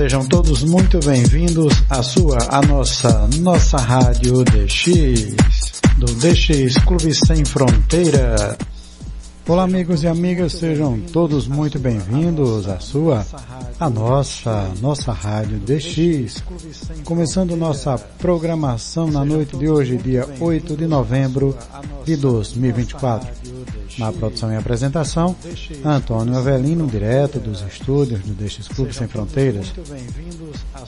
Sejam todos muito bem-vindos à nossa rádio DX, do DX Clube Sem Fronteira. Olá, amigos e amigas, sejam todos muito bem-vindos à nossa rádio DX, começando nossa programação na noite de hoje, dia 8 de novembro de 2024. Na produção e apresentação, Antônio Avelino, direto dos estúdios do DX Clube Sem Fronteiras.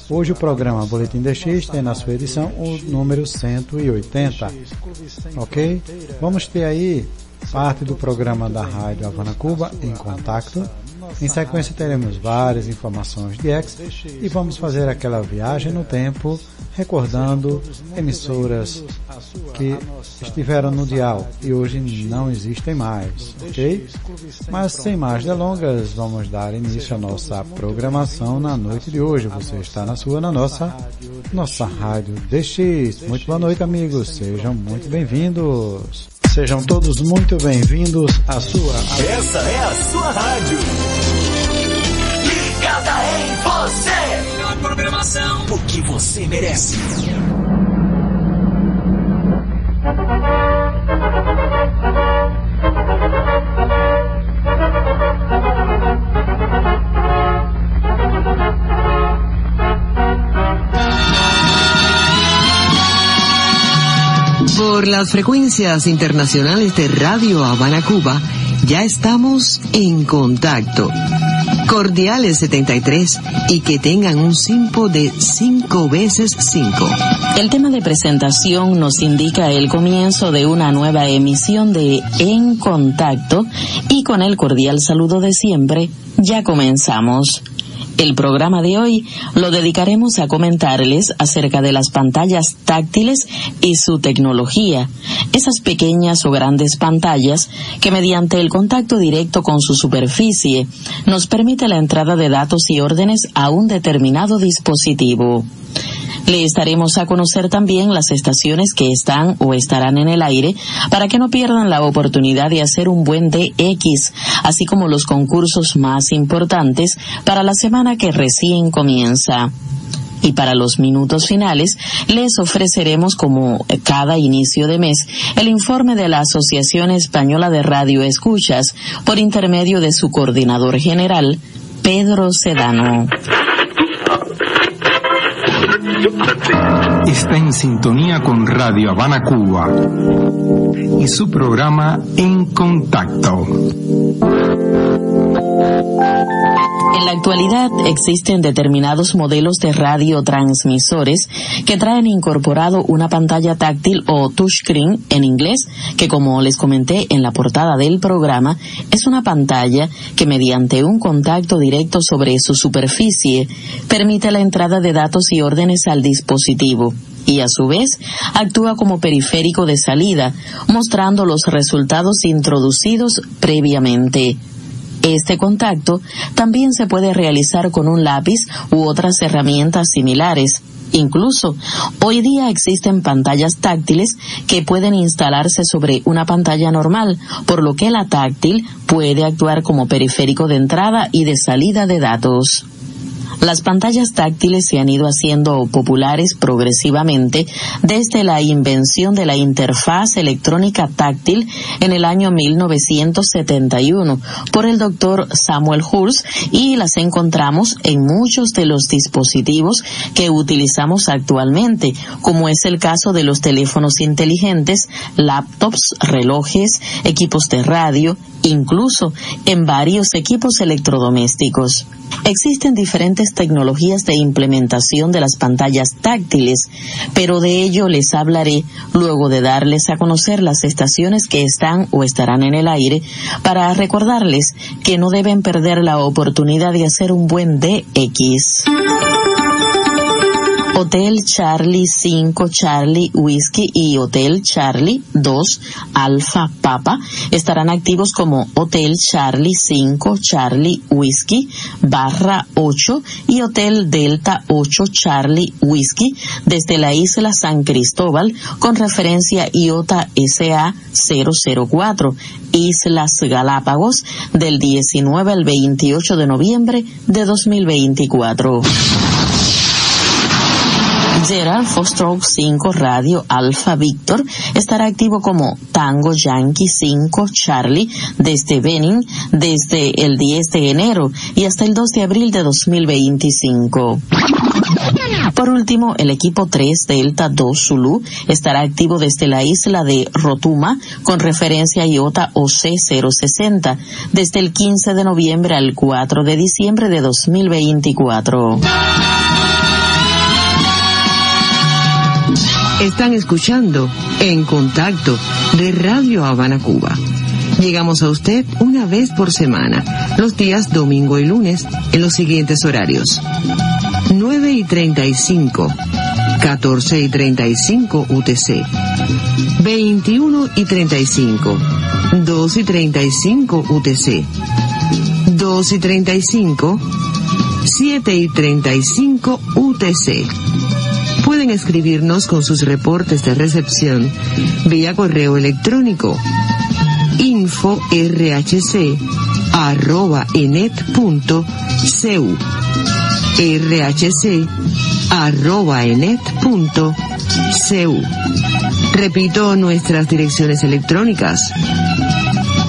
Hoje o programa Boletim DX tem na sua edição o número 180, ok? Vamos ter aí parte do programa da Rádio Havana Cuba em Contacto. Em sequência teremos várias informações de X e vamos fazer aquela viagem no tempo, recordando emissoras que estiveram no dial e hoje não existem mais, ok? Mas sem mais delongas, vamos dar início à nossa programação na noite de hoje. Você está na nossa rádio DX. Muito boa noite, amigos, sejam muito bem-vindos. Sejam todos muito bem-vindos Essa é a sua rádio. Ligada em você. Melhor programação. O que você merece. Por las frecuencias internacionales de Radio Habana Cuba, ya estamos en contacto. Cordiales 73 y que tengan un simpo de 5 veces 5. El tema de presentación nos indica el comienzo de una nueva emisión de En Contacto y con el cordial saludo de siempre, ya comenzamos. El programa de hoy lo dedicaremos a comentarles acerca de las pantallas táctiles y su tecnología, esas pequeñas o grandes pantallas que mediante el contacto directo con su superficie nos permite la entrada de datos y órdenes a un determinado dispositivo. Le estaremos a conocer también las estaciones que están o estarán en el aire para que no pierdan la oportunidad de hacer un buen DX, así como los concursos más importantes para la semana que recién comienza. Y para los minutos finales, les ofreceremos, como cada inicio de mes, el informe de la Asociación Española de Radio Escuchas por intermedio de su coordinador general, Pedro Sedano. Está en sintonía con Radio Habana Cuba y su programa En Contacto. En la actualidad existen determinados modelos de radiotransmisores que traen incorporado una pantalla táctil o touchscreen en inglés, que como les comenté en la portada del programa, es una pantalla que mediante un contacto directo sobre su superficie permite la entrada de datos y órdenes al dispositivo y a su vez actúa como periférico de salida, mostrando los resultados introducidos previamente. Este contacto también se puede realizar con un lápiz u otras herramientas similares. Incluso, hoy día existen pantallas táctiles que pueden instalarse sobre una pantalla normal, por lo que la táctil puede actuar como periférico de entrada y de salida de datos. Las pantallas táctiles se han ido haciendo populares progresivamente desde la invención de la interfaz electrónica táctil en el año 1971 por el doctor Samuel Hurst, y las encontramos en muchos de los dispositivos que utilizamos actualmente, como es el caso de los teléfonos inteligentes, laptops, relojes, equipos de radio, incluso en varios equipos electrodomésticos. Existen diferentes tecnologías de implementación de las pantallas táctiles, pero de ello les hablaré luego de darles a conocer las estaciones que están o estarán en el aire, para recordarles que no deben perder la oportunidad de hacer un buen DX. Hotel Charlie 5 Charlie Whiskey y Hotel Charlie 2 Alfa Papa estarán activos como Hotel Charlie 5 Charlie Whiskey /8 y Hotel Delta 8 Charlie Whiskey desde la isla San Cristóbal con referencia IOTA SA 004, Islas Galápagos, del 19 al 28 de noviembre de 2024. Gerald Foxtrot 5 Radio Alpha Victor estará activo como Tango Yankee 5 Charlie desde Benin desde el 10 de enero y hasta el 2 de abril de 2025. Por último, el equipo 3 Delta 2 Zulu estará activo desde la isla de Rotuma con referencia a IOTA OC 060 desde el 15 de noviembre al 4 de diciembre de 2024. Están escuchando En Contacto de Radio Habana, Cuba. Llegamos a usted una vez por semana, los días domingo y lunes, en los siguientes horarios: 9:35, 14:35 UTC, 21:35, 2:35 UTC, 2:35, 7:35 UTC. Pueden escribirnos con sus reportes de recepción vía correo electrónico info.rhc@enet.cu rhc@enet.cu. Repito nuestras direcciones electrónicas: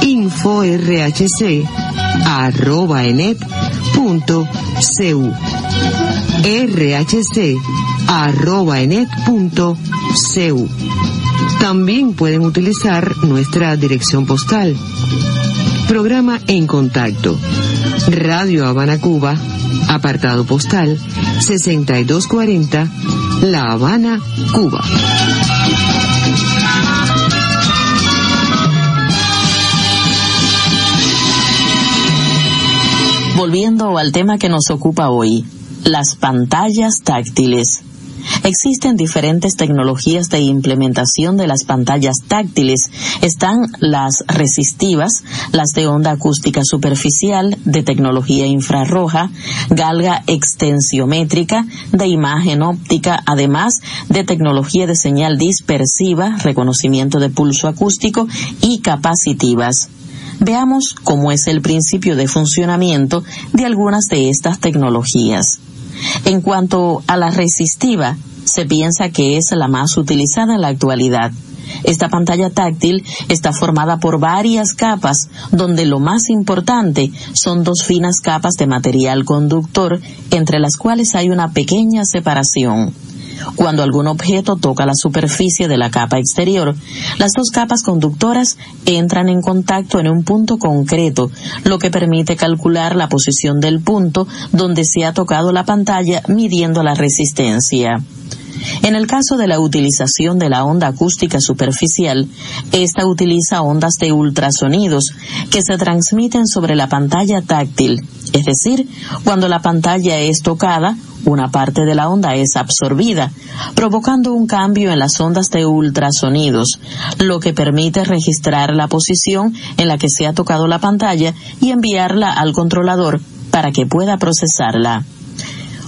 info.rhc@enet.cu rhc@enet.cu. También pueden utilizar nuestra dirección postal. Programa En Contacto, Radio Habana, Cuba, apartado postal 6240, La Habana, Cuba. Volviendo al tema que nos ocupa hoy, las pantallas táctiles. Existen diferentes tecnologías de implementación de las pantallas táctiles. Están las resistivas, las de onda acústica superficial, de tecnología infrarroja, galga extensiométrica, de imagen óptica, además de tecnología de señal dispersiva, reconocimiento de pulso acústico y capacitivas. Veamos cómo es el principio de funcionamiento de algunas de estas tecnologías. En cuanto a la resistiva, se piensa que es la más utilizada en la actualidad. Esta pantalla táctil está formada por varias capas, donde lo más importante son dos finas capas de material conductor, entre las cuales hay una pequeña separación. Cuando algún objeto toca la superficie de la capa exterior, las dos capas conductoras entran en contacto en un punto concreto, lo que permite calcular la posición del punto donde se ha tocado la pantalla midiendo la resistencia. En el caso de la utilización de la onda acústica superficial, esta utiliza ondas de ultrasonidos que se transmiten sobre la pantalla táctil, es decir, cuando la pantalla es tocada, una parte de la onda es absorbida, provocando un cambio en las ondas de ultrasonidos, lo que permite registrar la posición en la que se ha tocado la pantalla y enviarla al controlador para que pueda procesarla.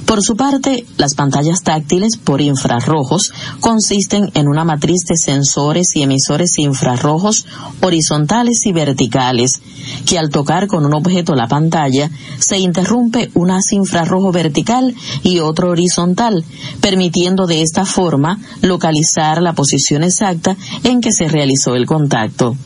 Por su parte, las pantallas táctiles por infrarrojos consisten en una matriz de sensores y emisores infrarrojos horizontales y verticales, que al tocar con un objeto la pantalla, se interrumpe un haz infrarrojo vertical y otro horizontal, permitiendo de esta forma localizar la posición exacta en que se realizó el contacto.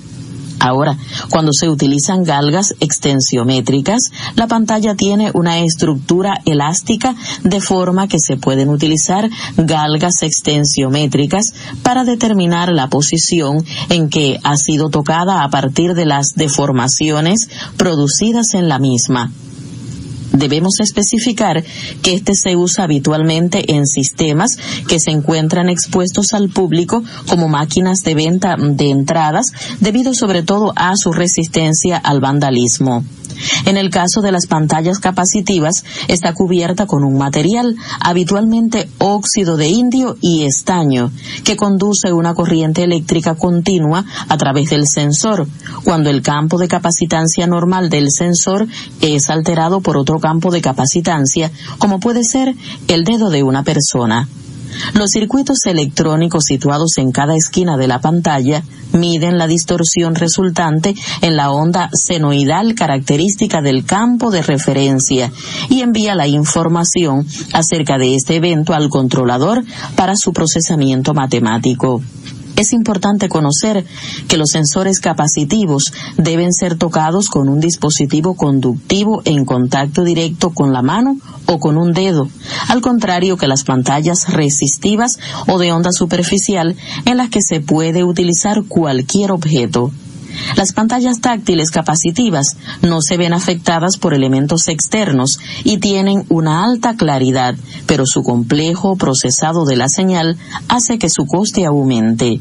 Ahora, cuando se utilizan galgas extensiométricas, la pantalla tiene una estructura elástica de forma que se pueden utilizar galgas extensiométricas para determinar la posición en que ha sido tocada a partir de las deformaciones producidas en la misma. Debemos especificar que este se usa habitualmente en sistemas que se encuentran expuestos al público como máquinas de venta de entradas, debido sobre todo a su resistencia al vandalismo. En el caso de las pantallas capacitivas, está cubierta con un material, habitualmente óxido de indio y estaño, que conduce una corriente eléctrica continua a través del sensor, cuando el campo de capacitancia normal del sensor es alterado por otro campo de capacitancia, como puede ser el dedo de una persona. Los circuitos electrónicos situados en cada esquina de la pantalla miden la distorsión resultante en la onda senoidal característica del campo de referencia y envía la información acerca de este evento al controlador para su procesamiento matemático. Es importante conocer que los sensores capacitivos deben ser tocados con un dispositivo conductivo en contacto directo con la mano o con un dedo, al contrario que las pantallas resistivas o de onda superficial en las que se puede utilizar cualquier objeto. Las pantallas táctiles capacitivas no se ven afectadas por elementos externos y tienen una alta claridad, pero su complejo procesado de la señal hace que su coste aumente.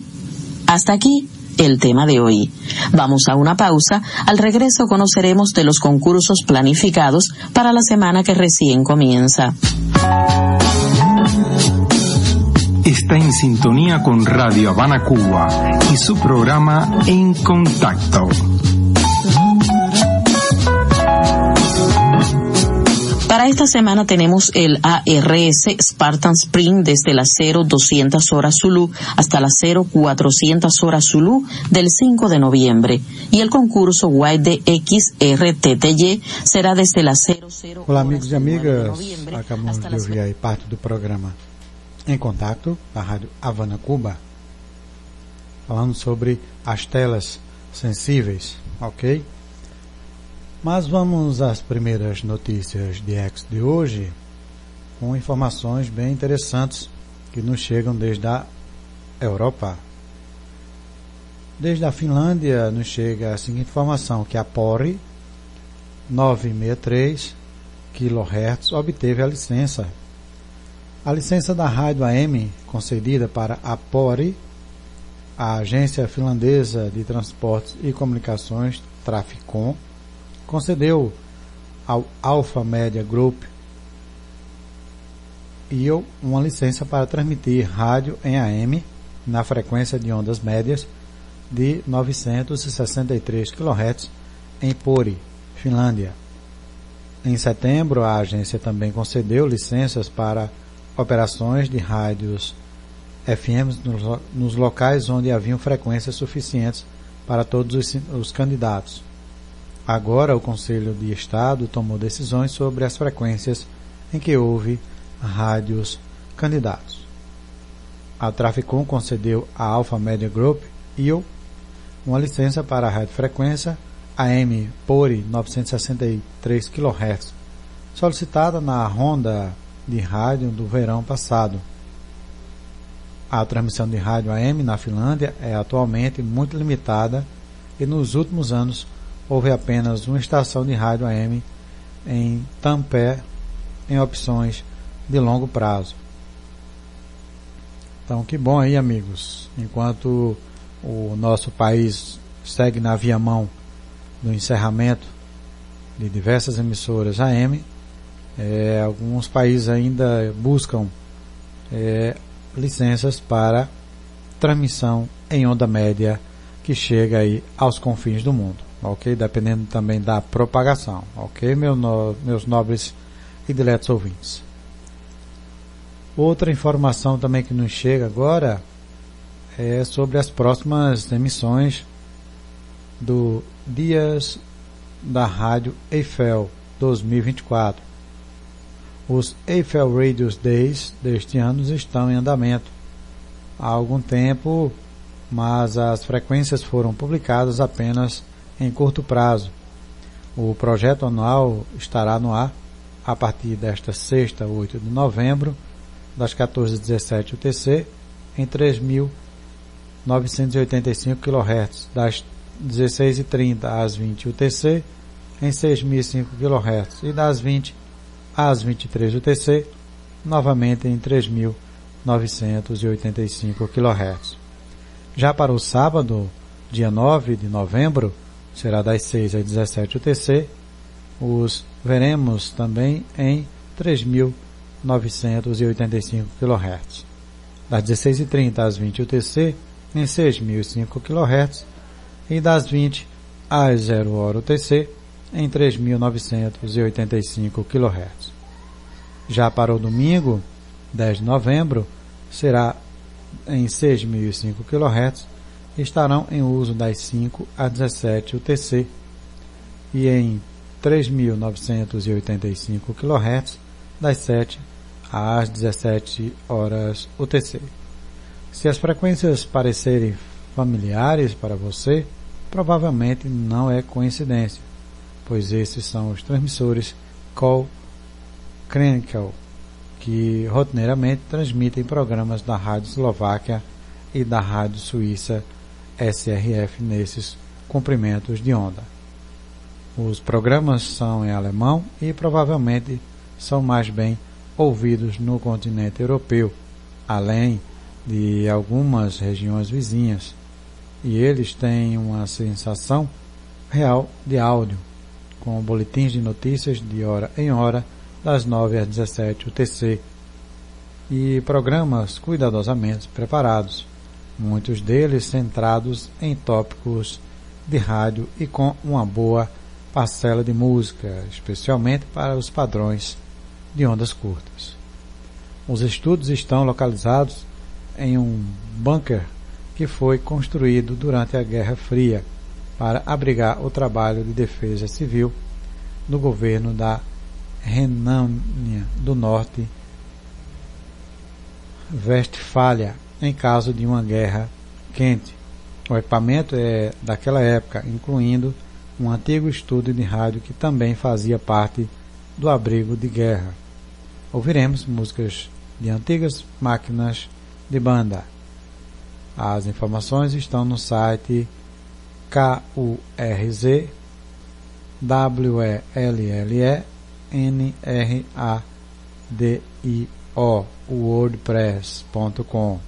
Hasta aquí el tema de hoy. Vamos a una pausa. Al regreso conoceremos de los concursos planificados para la semana que recién comienza. Está en sintonía con Radio Habana Cuba y su programa En Contacto. Para esta semana tenemos el ARS Spartan Spring desde las 0200 horas Zulú hasta las 0400 horas Zulú del 5 de noviembre y el concurso YDX RTTY será desde las 00 Olá, amigos e amigas, noviembre acabamos de ouvir aí parte do programa Em Contato, da Rádio Havana Cuba, falando sobre as telas sensíveis, ok? Mas vamos às primeiras notícias de X de hoje, com informações bem interessantes que nos chegam desde a Europa. Desde a Finlândia nos chega a seguinte informação, que a PORI 963 kHz obteve a licença. A licença da rádio AM concedida para a PORI, a Agência Finlandesa de Transportes e Comunicações, Traficom, concedeu ao Alpha Media Group IO uma licença para transmitir rádio em AM na frequência de ondas médias de 963 kHz em Pori, Finlândia. Em setembro, a agência também concedeu licenças para operações de rádios FM nos locais onde haviam frequências suficientes para todos os candidatos. Agora, o Conselho de Estado tomou decisões sobre as frequências em que houve rádios candidatos. A Traficom concedeu à Alpha Media Group IO uma licença para a radiofrequência AM Pori 963 kHz, solicitada na ronda de rádio do verão passado. A transmissão de rádio AM na Finlândia é atualmente muito limitada e nos últimos anos houve apenas uma estação de rádio AM em Tampere em opções de longo prazo. Então, que bom aí, amigos. Enquanto o nosso país segue na viamão do encerramento de diversas emissoras AM, alguns países ainda buscam licenças para transmissão em onda média que chega aí aos confins do mundo, ok? Dependendo também da propagação, ok, meus nobres e diletos ouvintes. Outra informação também que nos chega agora é sobre as próximas emissões do Dias da Rádio Eiffel 2024. Os Eiffel Radio Days deste ano estão em andamento há algum tempo, mas as frequências foram publicadas apenas em curto prazo. O projeto anual estará no ar a partir desta sexta, 8 de novembro, das 14h17 UTC, em 3.985 kHz, das 16h30 às 20 UTC, em 6.005 kHz, e das 20 às 23 UTC, novamente em 3.985 kHz. Já para o sábado, dia 9 de novembro, será das 6 às 17 UTC, os veremos também em 3.985 kHz. Das 16h30 às 20 UTC em 6.005 kHz e das 20 às 0h UTC em 3.985 kHz. Já para o domingo, 10 de novembro, será em 6.005 kHz e estarão em uso das 5 às 17 UTC e em 3.985 kHz das 7 às 17 horas UTC. Se as frequências parecerem familiares para você, provavelmente não é coincidência, pois esses são os transmissores Call-Krenkel, que rotineiramente transmitem programas da Rádio Eslováquia e da Rádio Suíça SRF nesses comprimentos de onda. Os programas são em alemão e provavelmente são mais bem ouvidos no continente europeu, além de algumas regiões vizinhas, e eles têm uma sensação real de áudio, com boletins de notícias de hora em hora, das 9 às 17 UTC, e programas cuidadosamente preparados, muitos deles centrados em tópicos de rádio e com uma boa parcela de música, especialmente para os padrões de ondas curtas. Os estudos estão localizados em um bunker que foi construído durante a Guerra Fria para abrigar o trabalho de defesa civil do governo da Renânia do Norte Westfália em caso de uma guerra quente. O equipamento é daquela época, incluindo um antigo estúdio de rádio que também fazia parte do abrigo de guerra. Ouviremos músicas de antigas máquinas de banda. As informações estão no site KURZWELLENRADIO wordpress.com.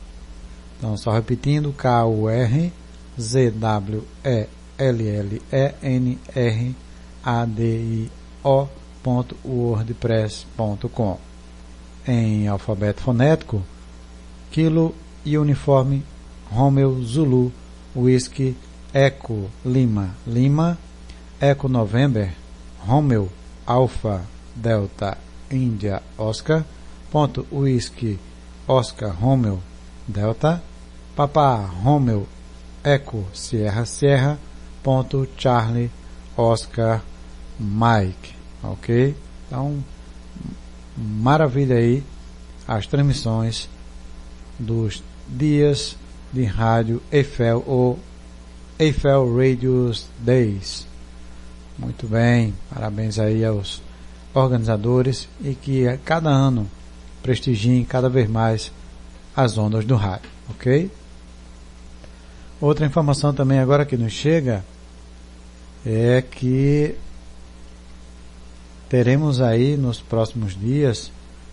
Então, só repetindo, KURZWELLENRADIO.wordpress.com. Em alfabeto fonético: Kilo Uniforme Romeo Zulu Whisky Echo Lima Lima Echo November Romeo Alpha Delta India Oscar Whisky Oscar Romeo Delta Papa Romeo Echo Sierra Sierra Charlie Oscar Mike. Ok? Então, maravilha aí as transmissões dos dias de rádio Eiffel ou Eiffel Radio Days. Muito bem, parabéns aí aos organizadores e que a cada ano prestigiem cada vez mais as ondas do rádio, ok? Outra informação também agora que nos chega é que teremos aí nos próximos dias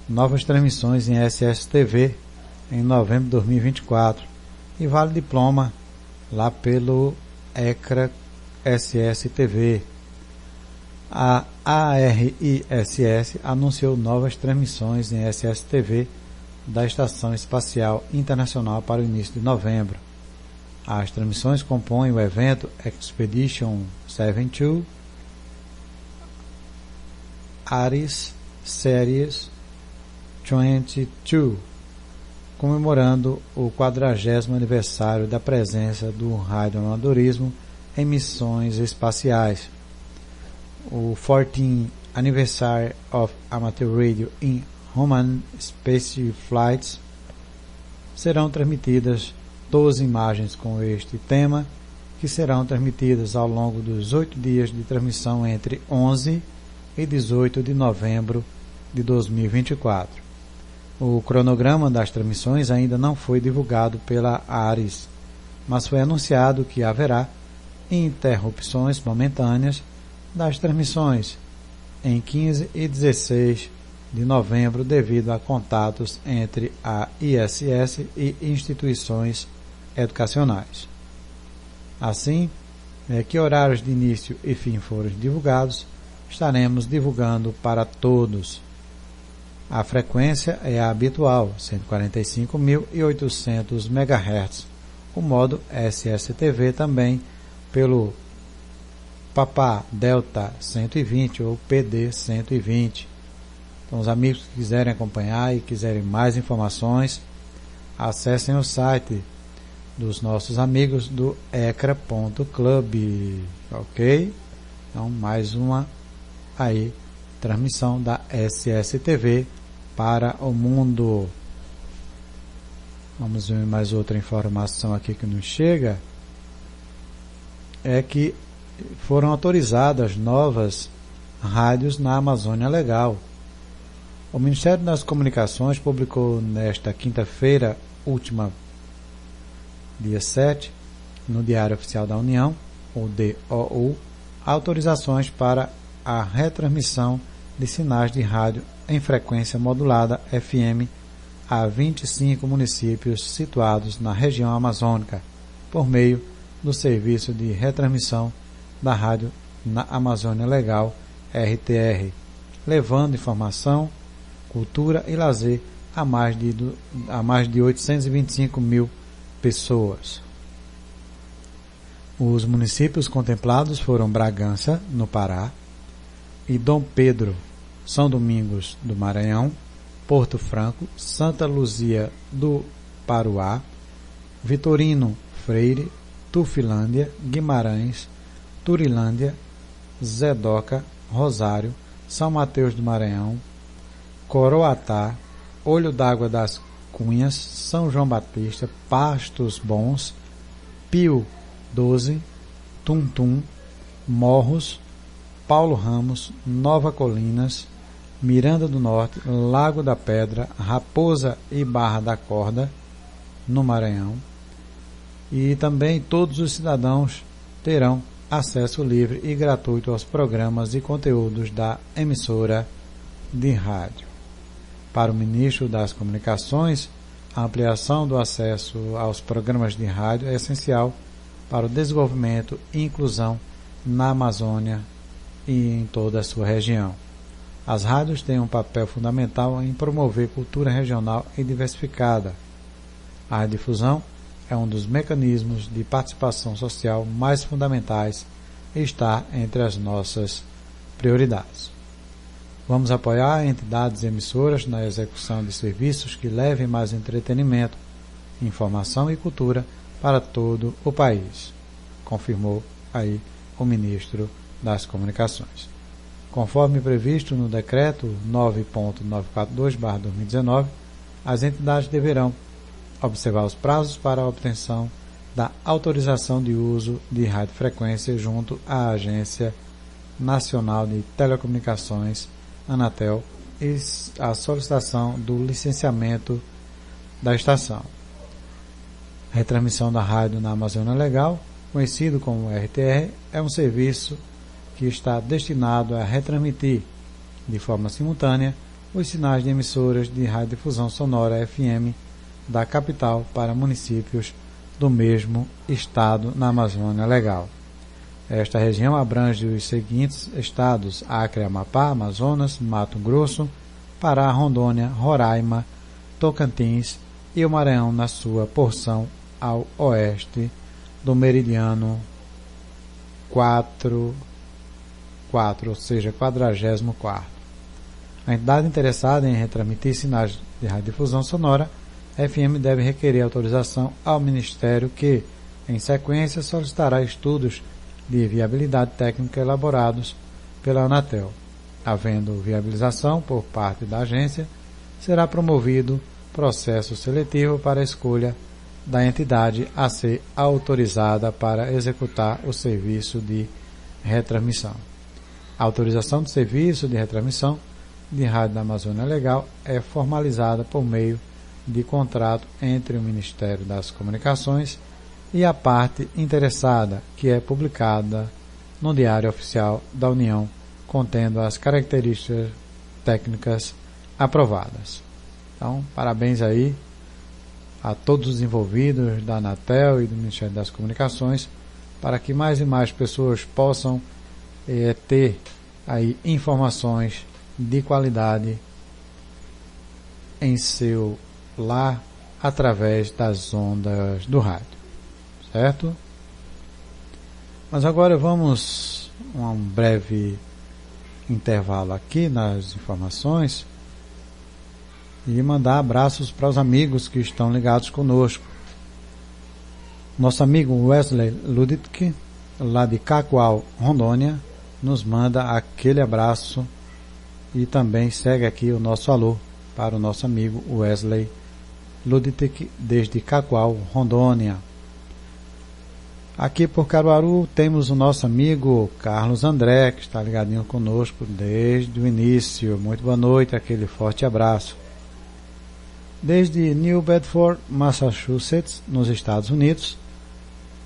novas transmissões em SSTV em novembro de 2024 e vale diploma lá pelo ECRA SSTV. A ARISS anunciou novas transmissões em SSTV da Estação Espacial Internacional para o início de novembro. As transmissões compõem o evento Expedition 72 ARIS Series 22, comemorando o 40º aniversário da presença do radioamadorismo em missões espaciais. O 14th Anniversary of Amateur Radio in Human Space Flights serão transmitidas 12 imagens com este tema, que serão transmitidas ao longo dos 8 dias de transmissão entre 11 e 18 de novembro de 2024. O cronograma das transmissões ainda não foi divulgado pela ARIS, mas foi anunciado que haverá interrupções momentâneas das transmissões em 15 e 16 de novembro devido a contatos entre a ISS e instituições educacionais. Assim, que horários de início e fim forem divulgados, estaremos divulgando para todos. A frequência é a habitual, 145.800 MHz. O modo SSTV também pelo Papá Delta 120 ou PD 120. Então, os amigos que quiserem acompanhar e quiserem mais informações, acessem o site dos nossos amigos do ecra.club, ok? Então, mais uma aí, transmissão da SSTV para o mundo. Vamos ver mais outra informação aqui que nos chega. É que foram autorizadas novas rádios na Amazônia Legal. O Ministério das Comunicações publicou nesta quinta-feira, última, dia 7, no Diário Oficial da União, o DOU, autorizações para a retransmissão de sinais de rádio em frequência modulada FM a 25 municípios situados na região amazônica, por meio do Serviço de Retransmissão da Rádio na Amazônia Legal, RTR, levando informação, cultura e lazer a mais de 825 mil pessoas. Os municípios contemplados foram Bragança, no Pará, e Dom Pedro, São Domingos do Maranhão, Porto Franco, Santa Luzia do Paruá, Vitorino Freire, Tufilândia, Guimarães, Turilândia, Zedoca, Rosário, São Mateus do Maranhão, Coroatá, Olho d'Água das Cunhas, São João Batista, Pastos Bons, Pio 12, Tuntum, Morros, Paulo Ramos, Nova Colinas, Miranda do Norte, Lago da Pedra, Raposa e Barra da Corda, no Maranhão. E também todos os cidadãos terão acesso livre e gratuito aos programas e conteúdos da emissora de rádio. Para o ministro das Comunicações, a ampliação do acesso aos programas de rádio é essencial para o desenvolvimento e inclusão na Amazônia e em toda a sua região. As rádios têm um papel fundamental em promover cultura regional e diversificada. A radiodifusão é um dos mecanismos de participação social mais fundamentais e está entre as nossas prioridades. Vamos apoiar entidades emissoras na execução de serviços que levem mais entretenimento, informação e cultura para todo o país, confirmou aí o ministro das Comunicações. Conforme previsto no decreto 9.942/2019, as entidades deverão observar os prazos para a obtenção da autorização de uso de radiofrequência junto à Agência Nacional de Telecomunicações, Anatel, e a solicitação do licenciamento da estação. A retransmissão da rádio na Amazônia Legal, conhecido como RTR, é um serviço que está destinado a retransmitir de forma simultânea os sinais de emissoras de radiodifusão sonora FM da capital para municípios do mesmo estado na Amazônia Legal. Esta região abrange os seguintes estados: Acre, Amapá, Amazonas, Mato Grosso, Pará, Rondônia, Roraima, Tocantins e o Maranhão na sua porção ao oeste do meridiano 4, ou seja, 44º. A entidade interessada em retransmitir sinais de radiodifusão sonora FM deve requerer autorização ao Ministério que, em sequência, solicitará estudos de viabilidade técnica elaborados pela Anatel. Havendo viabilização por parte da agência, será promovido processo seletivo para a escolha da entidade a ser autorizada para executar o serviço de retransmissão. A autorização do serviço de retransmissão de rádio da Amazônia Legal é formalizada por meio de contrato entre o Ministério das Comunicações e a parte interessada, que é publicada no Diário Oficial da União, contendo as características técnicas aprovadas. Então, parabéns aí a todos os envolvidos da Anatel e do Ministério das Comunicações, para que mais e mais pessoas possam ter aí informações de qualidade em seu lar através das ondas do rádio, certo? Mas agora vamos a um breve intervalo aqui nas informações e mandar abraços para os amigos que estão ligados conosco. Nosso amigo Wesley Ludwig, lá de Cacoal, Rondônia, nos manda aquele abraço e também segue aqui o nosso alô para o nosso amigo Wesley Ludwig, desde Cacoal, Rondônia. Aqui por Caruaru temos o nosso amigo Carlos André, que está ligadinho conosco desde o início. Muito boa noite, aquele forte abraço. Desde New Bedford, Massachusetts, nos Estados Unidos,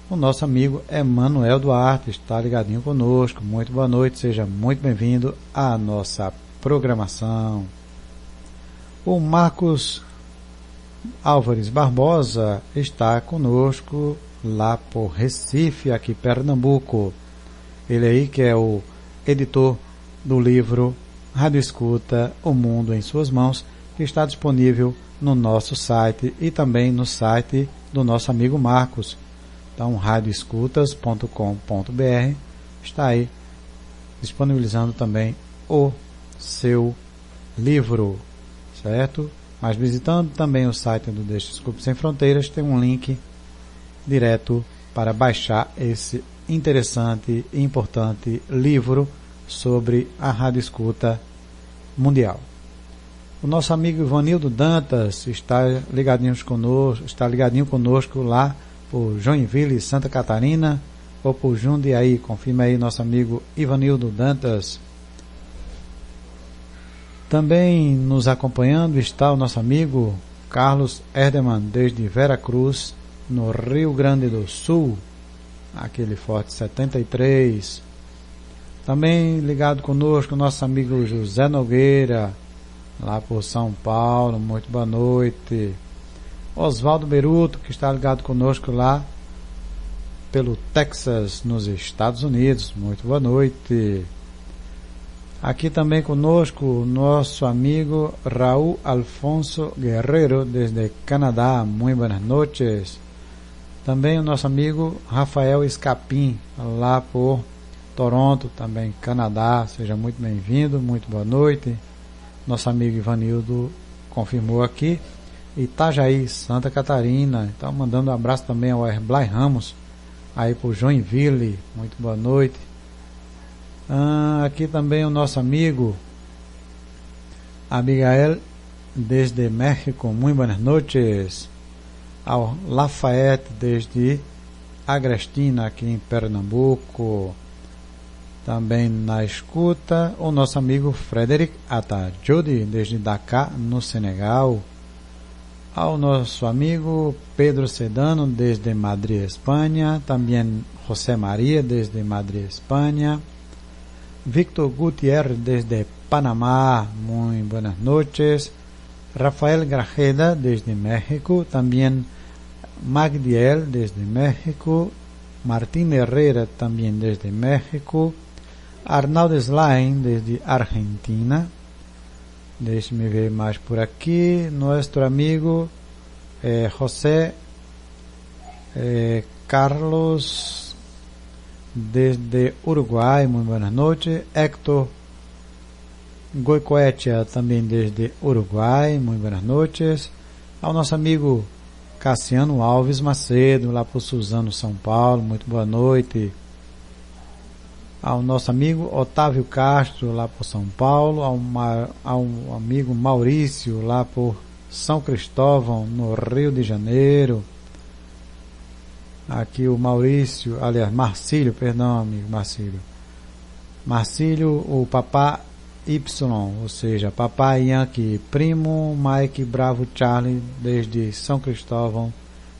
o nosso amigo Emanuel Duarte está ligadinho conosco. Muito boa noite, seja muito bem-vindo à nossa programação. O Marcos Álvares Barbosa está conosco lá por Recife, aqui Pernambuco. Ele aí que é o editor do livro Rádio Escuta, O Mundo em Suas Mãos, que está disponível no nosso site e também no site do nosso amigo Marcos. Então, radioescutas.com.br está aí disponibilizando também o seu livro, certo? Mas visitando também o site do Deixe Desculpe Sem Fronteiras, tem um link direto para baixar esse interessante e importante livro sobre a rádio escuta mundial. O nosso amigo Ivanildo Dantas está ligadinho conosco lá por Joinville, Santa Catarina, ou por Jundiaí. Confirma aí nosso amigo Ivanildo Dantas. Também nos acompanhando está o nosso amigo Carlos Erdeman, desde Vera Cruz, no Rio Grande do Sul, aquele forte 73. Também ligado conosco nosso amigo José Nogueira, lá por São Paulo. Muito boa noite. Oswaldo Beruto, que está ligado conosco lá pelo Texas, nos Estados Unidos. Muito boa noite. Aqui também conosco o nosso amigo Raul Alfonso Guerreiro, desde Canadá. Muito boas noites. Também o nosso amigo Rafael Escapim, lá por Toronto, também Canadá. Seja muito bem-vindo, muito boa noite. Nosso amigo Ivanildo confirmou aqui. Itajaí, Santa Catarina. Então, mandando um abraço também ao Herblay Ramos, aí por Joinville. Muito boa noite. Aqui também o nosso amigo Abigail, desde México. Muito boas noites. Ao Lafayette, desde Agrestina, aqui em Pernambuco. Também na escuta o nosso amigo Frederic Atajodi, desde Dakar, no Senegal. Ao nosso amigo Pedro Sedano, desde Madrid, Espanha. Também José María, desde Madrid, Espanha. Victor Gutiérrez, desde Panamá. Muy buenas noches. Rafael Grajeda, desde México. También Magdiel, desde México. Martín Herrera, también desde México. Arnaldo Slain, desde Argentina. Deixe-me ver mais por aqui. Nuestro amigo José Carlos, desde Uruguai. Muito boas noites. Héctor Goicoechea, também desde Uruguai. Muito boas noites. Ao nosso amigo Cassiano Alves Macedo, lá por Suzano, São Paulo. Muito boa noite. Ao nosso amigo Otávio Castro, lá por São Paulo. Ao amigo Maurício, lá por São Cristóvão, no Rio de Janeiro. Aqui o Maurício, aliás, Marcílio, perdão, amigo Marcílio. Marcílio, o Papá Y, ou seja, Papai Yankee, Primo Mike Bravo Charlie, desde São Cristóvão,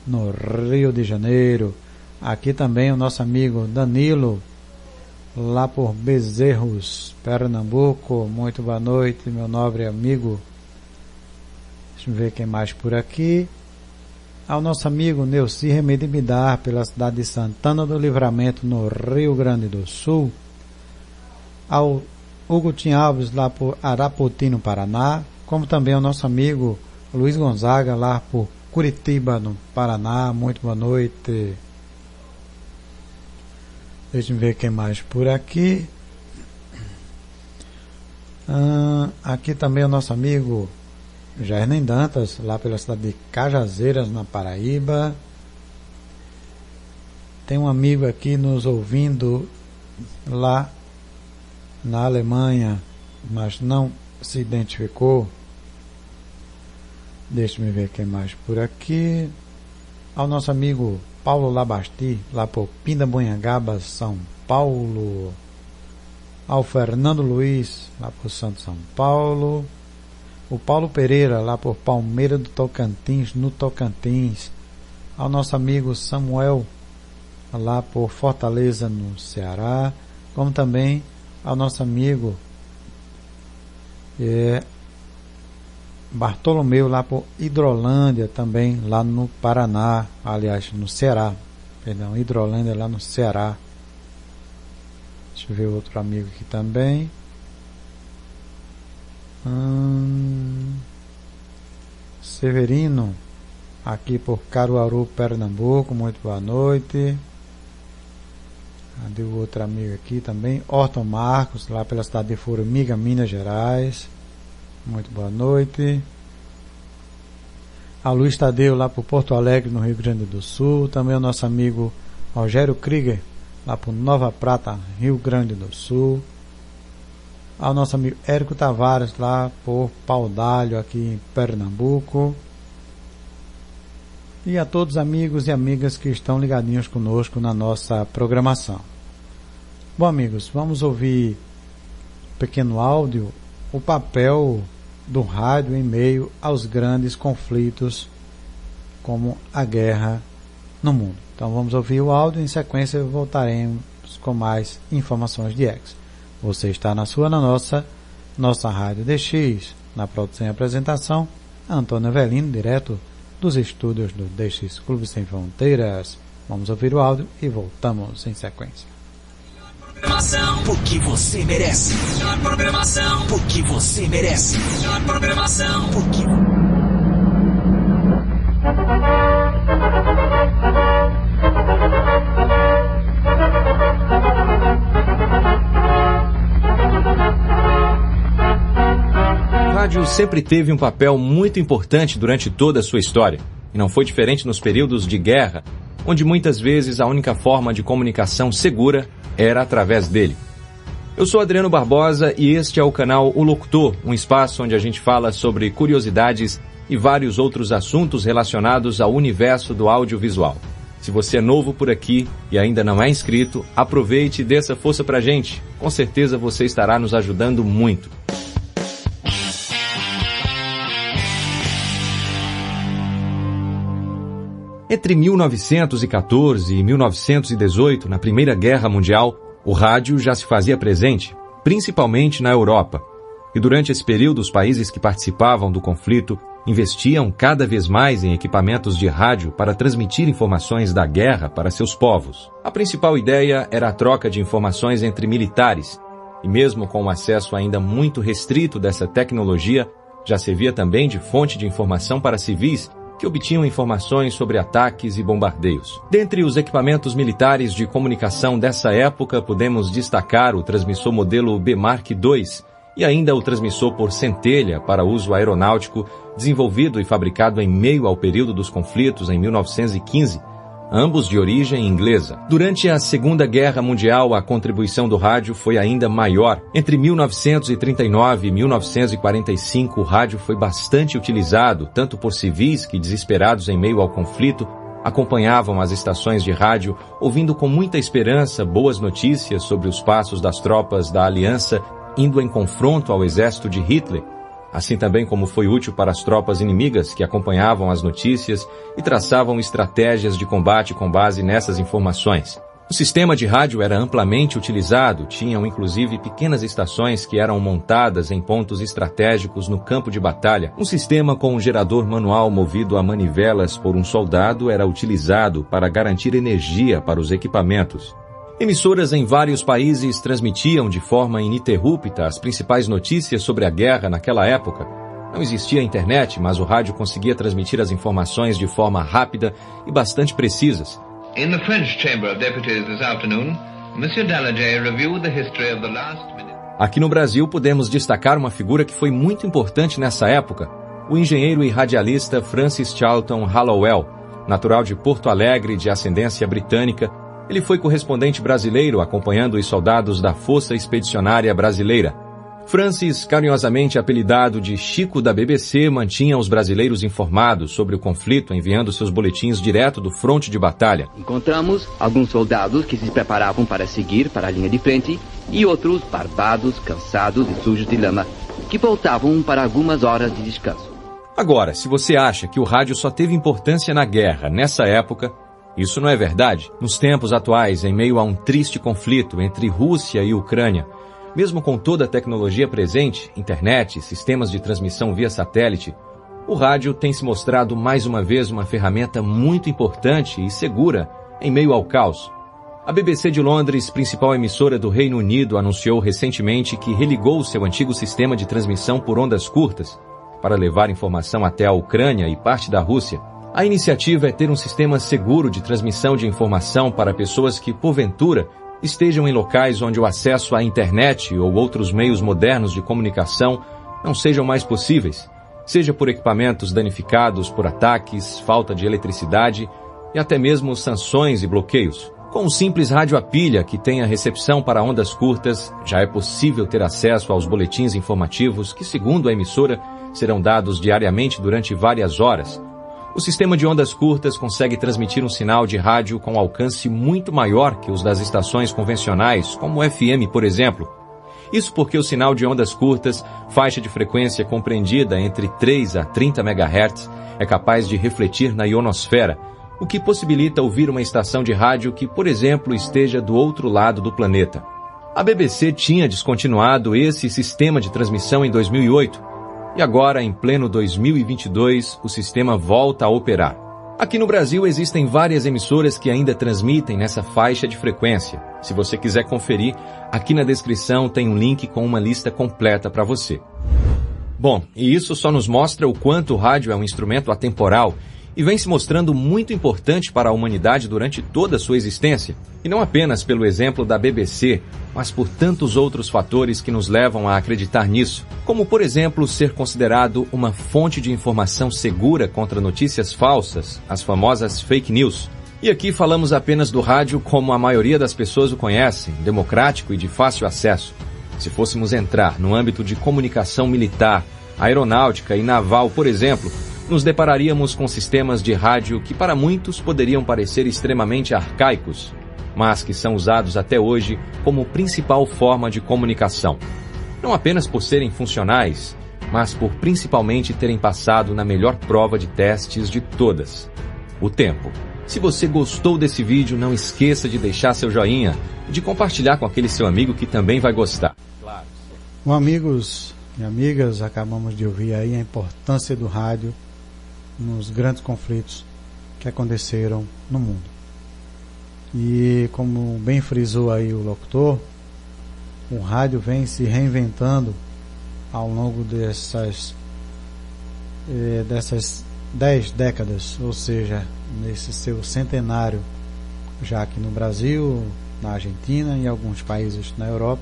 no Rio de Janeiro. Aqui também o nosso amigo Danilo, lá por Bezerros, Pernambuco. Muito boa noite, meu nobre amigo. Deixa eu ver quem mais por aqui. Ao nosso amigo Neuci Remédio Midar, pela cidade de Santana do Livramento, no Rio Grande do Sul. Ao Hugo Tim Alves, lá por Arapoti, no Paraná, como também o nosso amigo Luiz Gonzaga, lá por Curitiba, no Paraná. Muito boa noite. Deixa eu ver quem mais por aqui. Aqui também o nosso amigo Jairnem Dantas, lá pela cidade de Cajazeiras, na Paraíba. Tem um amigo aqui nos ouvindo lá na Alemanha, mas não se identificou. Deixa-me ver quem mais por aqui. Ao nosso amigo Paulo Labasti, lá por Pindamonhangaba, São Paulo. Ao Fernando Luiz, lá por Santo São Paulo. O Paulo Pereira, lá por Palmeira do Tocantins, no Tocantins. Ao nosso amigo Samuel, lá por Fortaleza, no Ceará. Como também ao nosso amigo Bartolomeu, lá por Hidrolândia, também lá no Paraná, aliás, no Ceará, perdão, Hidrolândia, lá no Ceará. Deixa eu ver outro amigo aqui também. Severino, aqui por Caruaru, Pernambuco. Muito boa noite. Cadê o outro amigo aqui também? Orton Marcos, lá pela cidade de Formiga, Minas Gerais. Muito boa noite. A Luiz Tadeu, lá por Porto Alegre, no Rio Grande do Sul. Também o nosso amigo Rogério Krieger, lá por Nova Prata, Rio Grande do Sul. Ao nosso amigo Érico Tavares, lá por Paudalho, aqui em Pernambuco. E a todos os amigos e amigas que estão ligadinhos conosco na nossa programação. Bom, amigos, vamos ouvir um pequeno áudio, o papel do rádio em meio aos grandes conflitos como a guerra no mundo. Então vamos ouvir o áudio, em sequência voltaremos com mais informações de X. Você está na nossa Rádio DX, na produção e apresentação, Antônio Avelino, direto dos estúdios do DX Clube Sem Fronteiras. Vamos ouvir o áudio e voltamos em sequência. Programação, porque você merece. Melhor programação, porque você merece. Melhor programação, porque... O rádio sempre teve um papel muito importante durante toda a sua história, e não foi diferente nos períodos de guerra, onde muitas vezes a única forma de comunicação segura era através dele. Eu sou Adriano Barbosa e este é o canal O Locutor, um espaço onde a gente fala sobre curiosidades e vários outros assuntos relacionados ao universo do audiovisual. Se você é novo por aqui e ainda não é inscrito, aproveite e dê essa força pra gente. Com certeza você estará nos ajudando muito. Entre 1914 e 1918, na Primeira Guerra Mundial, o rádio já se fazia presente, principalmente na Europa. E durante esse período, os países que participavam do conflito investiam cada vez mais em equipamentos de rádio para transmitir informações da guerra para seus povos. A principal ideia era a troca de informações entre militares, e mesmo com o acesso ainda muito restrito dessa tecnologia, já servia também de fonte de informação para civis que obtinham informações sobre ataques e bombardeios. Dentre os equipamentos militares de comunicação dessa época, podemos destacar o transmissor modelo B-Mark II e ainda o transmissor por centelha para uso aeronáutico, desenvolvido e fabricado em meio ao período dos conflitos em 1915, ambos de origem inglesa. Durante a Segunda Guerra Mundial, a contribuição do rádio foi ainda maior. Entre 1939 e 1945, o rádio foi bastante utilizado, tanto por civis que, desesperados em meio ao conflito, acompanhavam as estações de rádio, ouvindo com muita esperança boas notícias sobre os passos das tropas da Aliança indo em confronto ao exército de Hitler, assim também como foi útil para as tropas inimigas que acompanhavam as notícias e traçavam estratégias de combate com base nessas informações. O sistema de rádio era amplamente utilizado, tinham inclusive pequenas estações que eram montadas em pontos estratégicos no campo de batalha. Um sistema com um gerador manual movido a manivelas por um soldado era utilizado para garantir energia para os equipamentos. Emissoras em vários países transmitiam de forma ininterrupta as principais notícias sobre a guerra naquela época. Não existia internet, mas o rádio conseguia transmitir as informações de forma rápida e bastante precisas. In the French Chamber of Deputies this afternoon, Monsieur Daladier reviewed the history of the last minute. Aqui no Brasil, podemos destacar uma figura que foi muito importante nessa época, o engenheiro e radialista Francis Charlton Hallowell. Natural de Porto Alegre, de ascendência britânica, ele foi correspondente brasileiro acompanhando os soldados da Força Expedicionária Brasileira. Francis, carinhosamente apelidado de Chico da BBC, mantinha os brasileiros informados sobre o conflito, enviando seus boletins direto do fronte de batalha. Encontramos alguns soldados que se preparavam para seguir para a linha de frente e outros barbados, cansados e sujos de lama, que voltavam para algumas horas de descanso. Agora, se você acha que o rádio só teve importância na guerra, nessa época, isso não é verdade. Nos tempos atuais, em meio a um triste conflito entre Rússia e Ucrânia, mesmo com toda a tecnologia presente, internet, sistemas de transmissão via satélite, o rádio tem se mostrado mais uma vez uma ferramenta muito importante e segura em meio ao caos. A BBC de Londres, principal emissora do Reino Unido, anunciou recentemente que religou seu antigo sistema de transmissão por ondas curtas para levar informação até a Ucrânia e parte da Rússia. A iniciativa é ter um sistema seguro de transmissão de informação para pessoas que, porventura, estejam em locais onde o acesso à internet ou outros meios modernos de comunicação não sejam mais possíveis, seja por equipamentos danificados por ataques, falta de eletricidade e até mesmo sanções e bloqueios. Com um simples rádio a pilha que tenha recepção para ondas curtas, já é possível ter acesso aos boletins informativos que, segundo a emissora, serão dados diariamente durante várias horas. O sistema de ondas curtas consegue transmitir um sinal de rádio com alcance muito maior que os das estações convencionais, como o FM, por exemplo. Isso porque o sinal de ondas curtas, faixa de frequência compreendida entre 3 a 30 MHz, é capaz de refletir na ionosfera, o que possibilita ouvir uma estação de rádio que, por exemplo, esteja do outro lado do planeta. A BBC tinha descontinuado esse sistema de transmissão em 2008, e agora, em pleno 2022, o sistema volta a operar. Aqui no Brasil existem várias emissoras que ainda transmitem nessa faixa de frequência. Se você quiser conferir, aqui na descrição tem um link com uma lista completa para você. Bom, e isso só nos mostra o quanto o rádio é um instrumento atemporal e vem se mostrando muito importante para a humanidade durante toda a sua existência. E não apenas pelo exemplo da BBC, mas por tantos outros fatores que nos levam a acreditar nisso, como, por exemplo, ser considerado uma fonte de informação segura contra notícias falsas, as famosas fake news. E aqui falamos apenas do rádio como a maioria das pessoas o conhecem, democrático e de fácil acesso. Se fôssemos entrar no âmbito de comunicação militar, aeronáutica e naval, por exemplo, nos depararíamos com sistemas de rádio que para muitos poderiam parecer extremamente arcaicos, mas que são usados até hoje como principal forma de comunicação. Não apenas por serem funcionais, mas por principalmente terem passado na melhor prova de testes de todas: o tempo. Se você gostou desse vídeo, não esqueça de deixar seu joinha e de compartilhar com aquele seu amigo que também vai gostar. Bom, amigos e amigas, acabamos de ouvir aí a importância do rádio nos grandes conflitos que aconteceram no mundo. E como bem frisou aí o locutor, o rádio vem se reinventando ao longo dessas 10 décadas, ou seja, nesse seu centenário, já aqui no Brasil, na Argentina e em alguns países na Europa,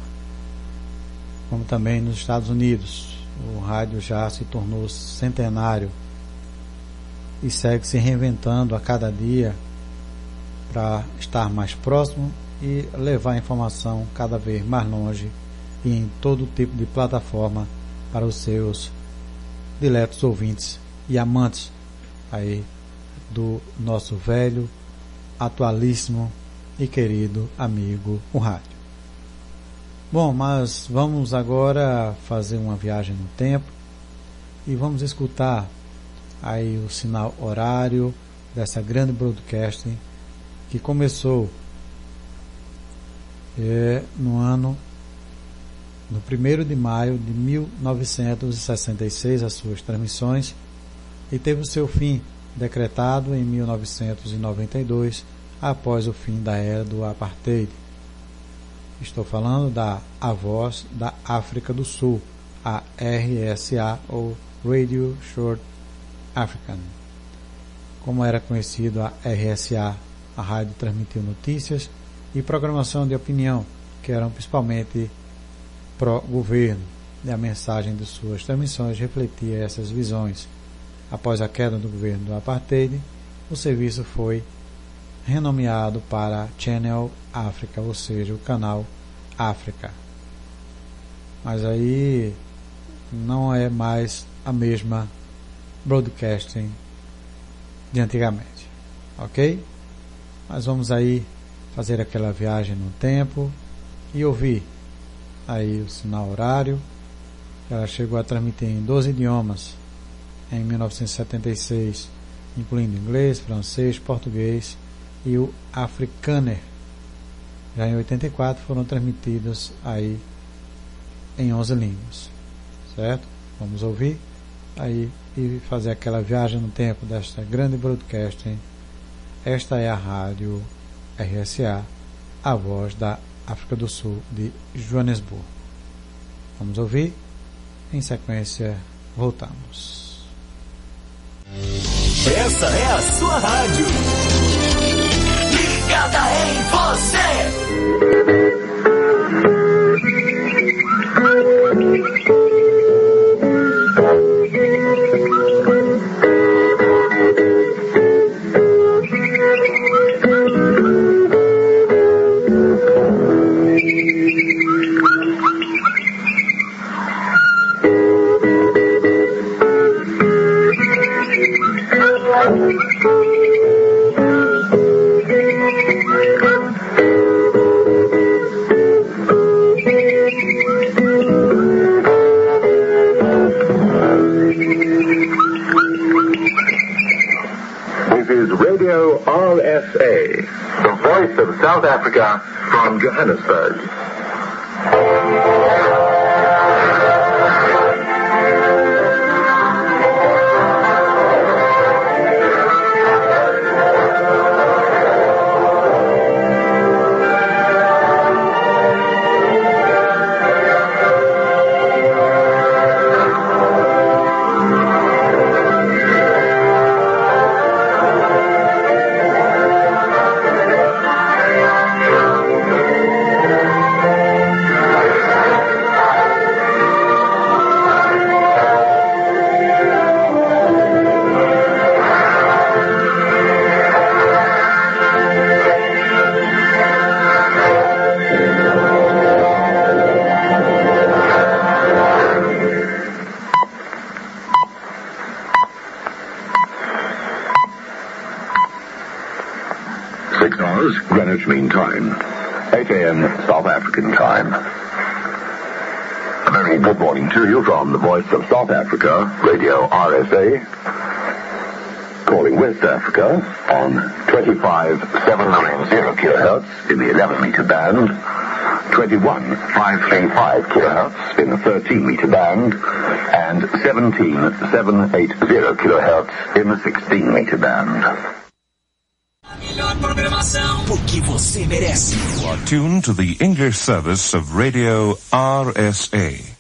como também nos Estados Unidos. O rádio já se tornou centenário e segue se reinventando a cada dia para estar mais próximo e levar a informação cada vez mais longe e em todo tipo de plataforma para os seus diletos ouvintes e amantes aí do nosso velho, atualíssimo e querido amigo, o rádio. Bom, mas vamos agora fazer uma viagem no tempo e vamos escutar aí o sinal horário dessa grande broadcasting que começou no 1º de maio de 1966 as suas transmissões e teve o seu fim decretado em 1992 após o fim da era do apartheid. Estou falando da A Voz da África do Sul, a RSA, ou Radio Short African. Como era conhecido, a RSA, a rádio transmitiu notícias e programação de opinião, que eram principalmente pró-governo, e a mensagem de suas transmissões refletia essas visões. Após a queda do governo do Apartheid, o serviço foi renomeado para Channel Africa, ou seja, o canal África. Mas aí não é mais a mesma broadcasting de antigamente, ok? Mas vamos aí fazer aquela viagem no tempo e ouvir aí o sinal horário. Ela chegou a transmitir em 12 idiomas em 1976, incluindo inglês, francês, português e o Afrikaner. Já em 84 foram transmitidos aí em 11 línguas, certo? Vamos ouvir aí e fazer aquela viagem no tempo desta grande broadcasting. Esta é a rádio RSA, a voz da África do Sul de Joanesburgo. Vamos ouvir, em sequência voltamos. Essa é a sua rádio, ligada em você. RSA, the voice of South Africa from Johannesburg. Greenwich Mean Time, 8 a.m. South African time. A very good morning to you from the voice of South Africa, Radio RSA, calling West Africa on 25,790 kilohertz in the 11-meter band, 21,535 kilohertz in the 13-meter band, and 17,780 kilohertz in the 16-meter band. Porque você merece. You are tuned to the English service of Radio RSA.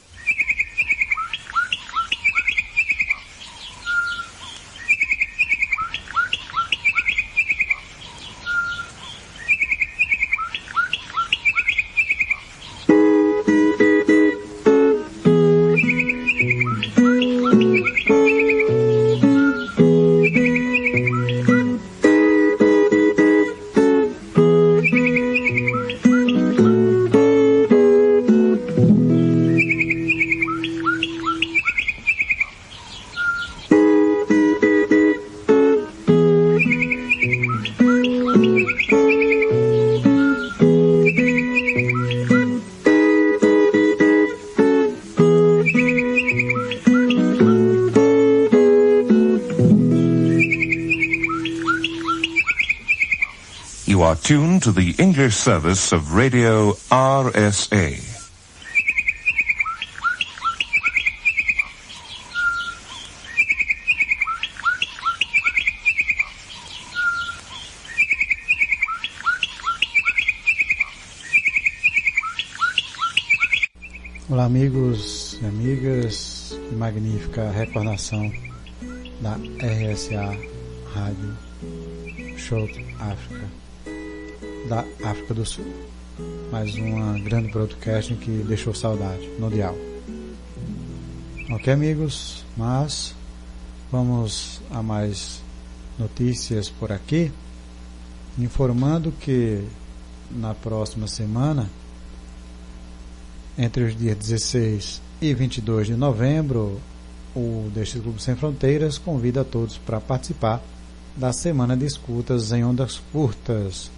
You are tuned to the English service of Radio RSA. Olá amigos e amigas, que magnífica recordação da RSA Rádio South África, da África do Sul. Mais uma grande broadcast que deixou saudade no dial. Ok amigos, mas vamos a mais notícias por aqui, informando que na próxima semana, entre os dias 16 e 22 de novembro, o DX Clube Sem Fronteiras convida a todos para participar da Semana de Escutas em Ondas Curtas.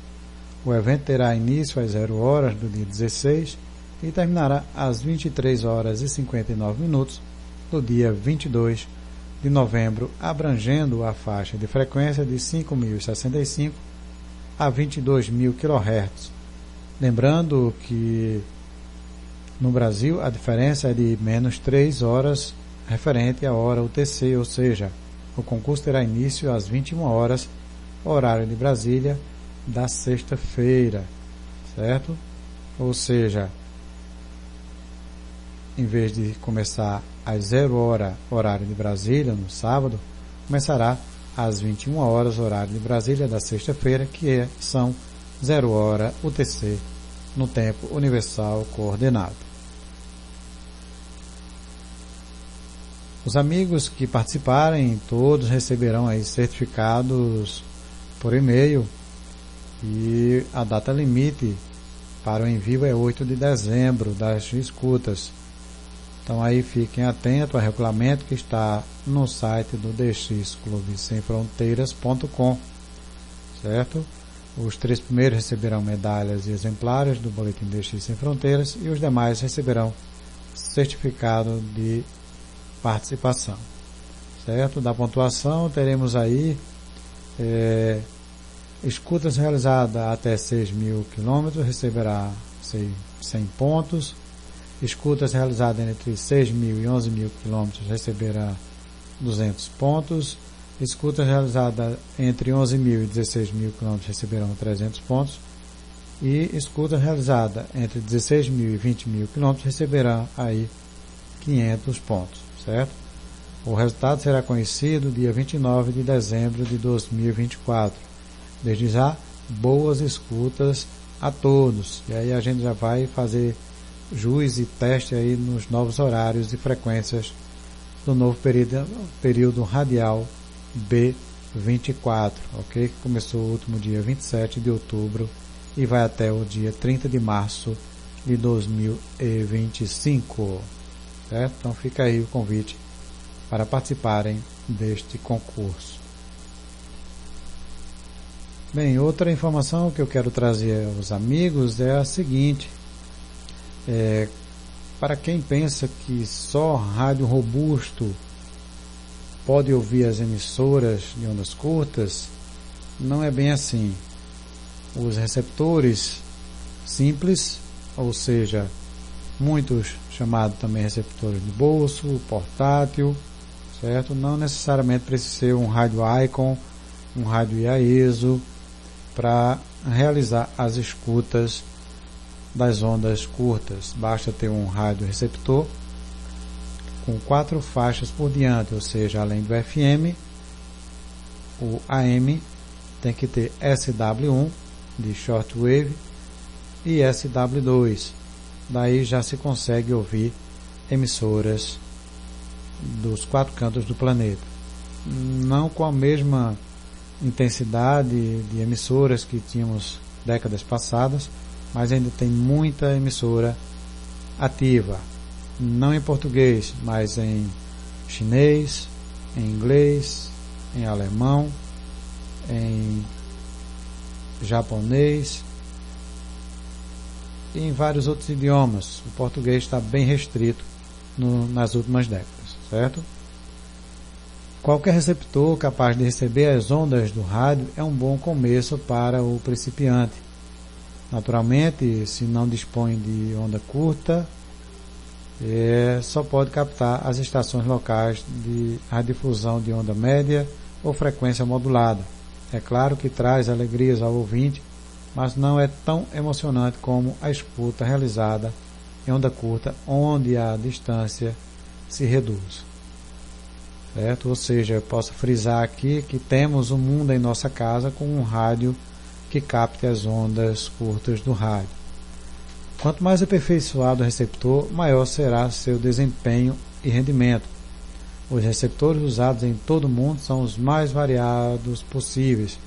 O evento terá início às 0 horas do dia 16 e terminará às 23 horas e 59 minutos do dia 22 de novembro, abrangendo a faixa de frequência de 5.065 a 22.000 kHz. Lembrando que no Brasil a diferença é de menos 3 horas referente à hora UTC, ou seja, o concurso terá início às 21 horas, horário de Brasília, da sexta-feira, certo? Ou seja, em vez de começar às 0 hora, horário de Brasília, no sábado, começará às 21 horas, horário de Brasília, da sexta-feira, que são 0 hora UTC, no tempo universal coordenado. Os amigos que participarem, todos receberão aí certificados por e-mail, e a data limite para o envio é 8 de dezembro das escutas. Então aí fiquem atentos ao regulamento que está no site do dxclubesemfronteiras.com, certo? Os 3 primeiros receberão medalhas e exemplares do Boletim DX Sem Fronteiras e os demais receberão certificado de participação, certo? Da pontuação teremos aí escutas realizadas até 6.000 km receberá 100 pontos, escutas realizadas entre 6.000 e 11.000 km receberá 200 pontos, escutas realizadas entre 11.000 e 16.000 km receberão 300 pontos e escutas realizadas entre 16.000 e 20.000 km receberá aí 500 pontos, certo? O resultado será conhecido dia 29 de dezembro de 2024. Desde já, boas escutas a todos. E aí a gente já vai fazer jus e teste aí nos novos horários e frequências do novo período radial B24, ok? Que começou o último dia 27 de outubro e vai até o dia 30 de março de 2025, certo? Então fica aí o convite para participarem deste concurso. Bem, outra informação que eu quero trazer aos amigos é a seguinte: para quem pensa que só rádio robusto pode ouvir as emissoras de ondas curtas, não é bem assim. Os receptores simples, ou seja, muitos chamados também receptores de bolso, portátil, certo? Não necessariamente precisa ser um rádio Icon, um rádio IAESO, para realizar as escutas das ondas curtas. Basta ter um rádio receptor com 4 faixas por diante, ou seja, além do FM, o AM tem que ter SW1 de shortwave e SW2. Daí já se consegue ouvir emissoras dos 4 cantos do planeta. Não com a mesma intensidade de emissoras que tínhamos décadas passadas, mas ainda tem muita emissora ativa, não em português, mas em chinês, em inglês, em alemão, em japonês e em vários outros idiomas. O português está bem restrito nas últimas décadas, certo? Qualquer receptor capaz de receber as ondas do rádio é um bom começo para o principiante. Naturalmente, se não dispõe de onda curta, só pode captar as estações locais de radiodifusão de onda média ou frequência modulada. É claro que traz alegrias ao ouvinte, mas não é tão emocionante como a escuta realizada em onda curta, onde a distância se reduz. Certo? Ou seja, eu posso frisar aqui que temos um mundo em nossa casa com um rádio que capte as ondas curtas do rádio. Quanto mais aperfeiçoado o receptor, maior será seu desempenho e rendimento. Os receptores usados em todo o mundo são os mais variados possíveis.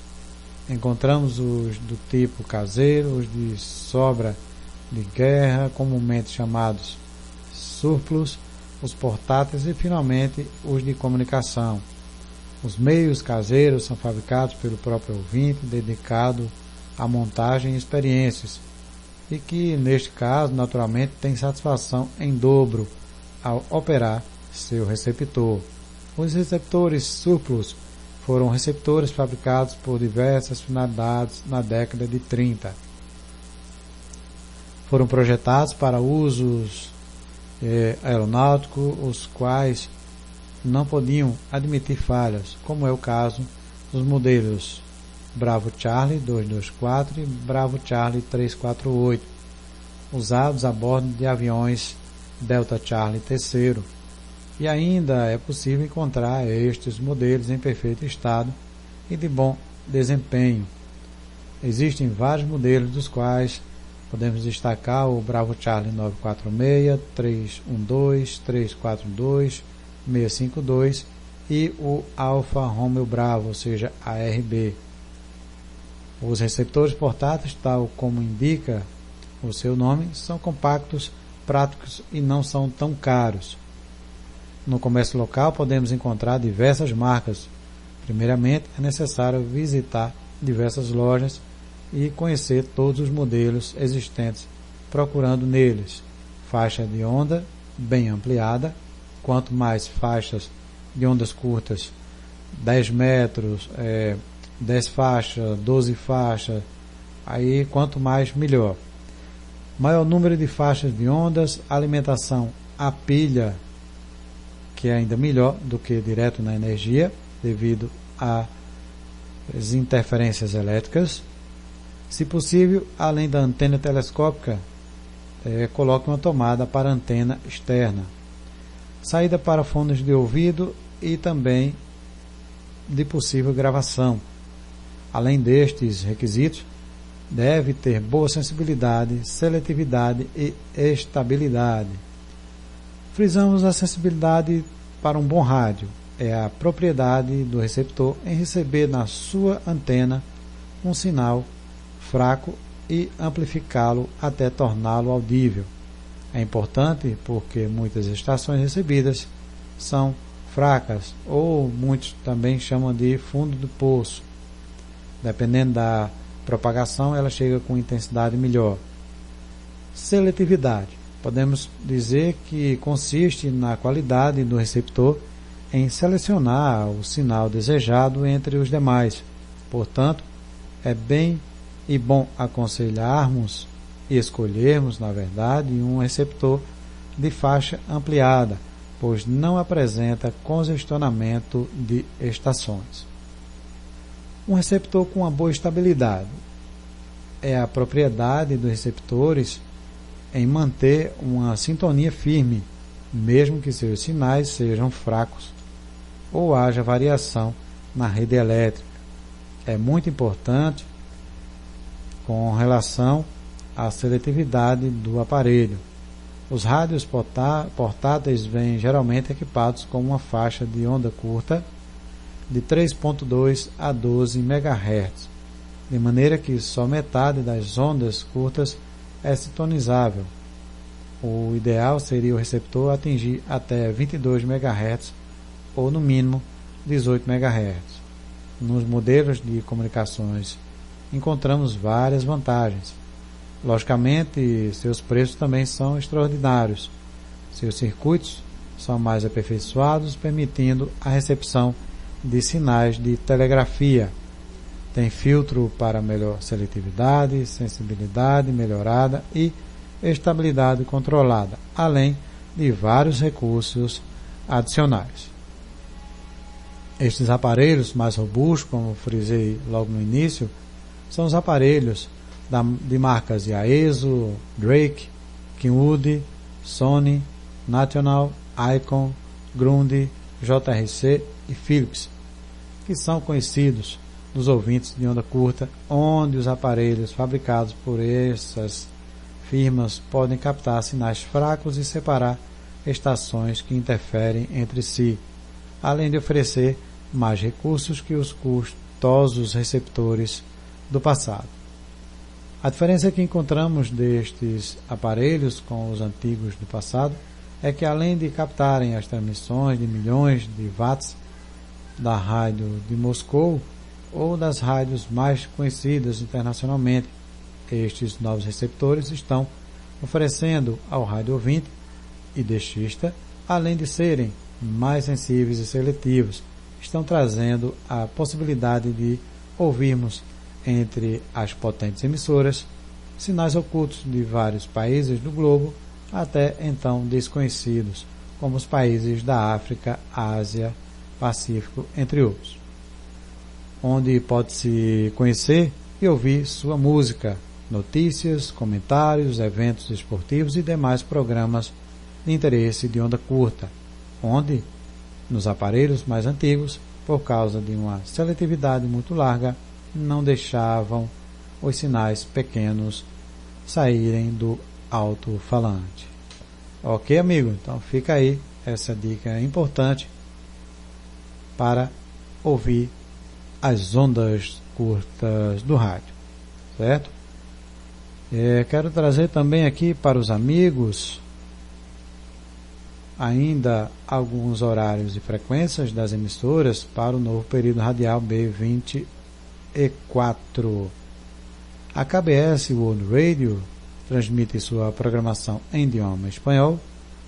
Encontramos os do tipo caseiro, os de sobra de guerra, comumente chamados surplus, os portáteis e, finalmente, os de comunicação. Os meios caseiros são fabricados pelo próprio ouvinte, dedicado à montagem e experiências, e que, neste caso, naturalmente, tem satisfação em dobro ao operar seu receptor. Os receptores surplus foram receptores fabricados por diversas finalidades na década de 30. Foram projetados para usos aeronáuticos, os quais não podiam admitir falhas, como é o caso dos modelos Bravo Charlie 224 e Bravo Charlie 348, usados a bordo de aviões Delta Charlie III. E ainda é possível encontrar estes modelos em perfeito estado e de bom desempenho. Existem vários modelos, dos quais podemos destacar o Bravo Charlie 946, 312, 342, 652 e o Alfa Romeo Bravo, ou seja, ARB. Os receptores portáteis, tal como indica o seu nome, são compactos, práticos e não são tão caros. No comércio local podemos encontrar diversas marcas. Primeiramente, é necessário visitar diversas lojas e conhecer todos os modelos existentes, procurando neles faixa de onda bem ampliada. Quanto mais faixas de ondas curtas, 10 metros, 10 faixas, 12 faixas, aí quanto mais melhor. Maior número de faixas de ondas, alimentação a pilha, que é ainda melhor do que direto na energia, devido às interferências elétricas. Se possível, além da antena telescópica, coloque uma tomada para antena externa. Saída para fones de ouvido e também de possível gravação. Além destes requisitos, deve ter boa sensibilidade, seletividade e estabilidade. Frisamos a sensibilidade para um bom rádio. É a propriedade do receptor em receber na sua antena um sinal fraco e amplificá-lo até torná-lo audível. É importante porque muitas estações recebidas são fracas, ou muitos também chamam de fundo do poço. Dependendo da propagação, ela chega com intensidade melhor. Seletividade. Podemos dizer que consiste na qualidade do receptor em selecionar o sinal desejado entre os demais. Portanto, é bem e bom aconselharmos e escolhermos, na verdade, um receptor de faixa ampliada, pois não apresenta congestionamento de estações. Um receptor com uma boa estabilidade. É a propriedade dos receptores em manter uma sintonia firme, mesmo que seus sinais sejam fracos ou haja variação na rede elétrica. É muito importante com relação à seletividade do aparelho. Os rádios portáteis vêm geralmente equipados com uma faixa de onda curta de 3.2 a 12 MHz, de maneira que só metade das ondas curtas é sintonizável. O ideal seria o receptor atingir até 22 MHz ou, no mínimo, 18 MHz. Nos modelos de comunicações encontramos várias vantagens. Logicamente, seus preços também são extraordinários. Seus circuitos são mais aperfeiçoados, permitindo a recepção de sinais de telegrafia. Tem filtro para melhor seletividade, sensibilidade melhorada e estabilidade controlada, além de vários recursos adicionais. Estes aparelhos mais robustos, como frisei logo no início, são os aparelhos de marcas Yaesu, Drake, Kenwood Sony, National, Icon, Grundy, JRC e Philips, que são conhecidos dos ouvintes de onda curta, onde os aparelhos fabricados por essas firmas podem captar sinais fracos e separar estações que interferem entre si, além de oferecer mais recursos que os custosos receptores do passado. A diferença que encontramos destes aparelhos com os antigos do passado é que, além de captarem as transmissões de milhões de watts da rádio de Moscou ou das rádios mais conhecidas internacionalmente, estes novos receptores estão oferecendo ao rádio ouvinte e deixista, além de serem mais sensíveis e seletivos, estão trazendo a possibilidade de ouvirmos entre as potentes emissoras sinais ocultos de vários países do globo, até então desconhecidos, como os países da África, Ásia, Pacífico, entre outros, onde pode-se conhecer e ouvir sua música, notícias, comentários, eventos esportivos e demais programas de interesse de onda curta, onde, nos aparelhos mais antigos, por causa de uma seletividade muito larga, não deixavam os sinais pequenos saírem do alto-falante. Ok, amigo? Então fica aí essa dica importante para ouvir as ondas curtas do rádio, certo? Quero trazer também aqui para os amigos ainda alguns horários e frequências das emissoras para o novo período radial B24. A KBS World Radio transmite sua programação em idioma espanhol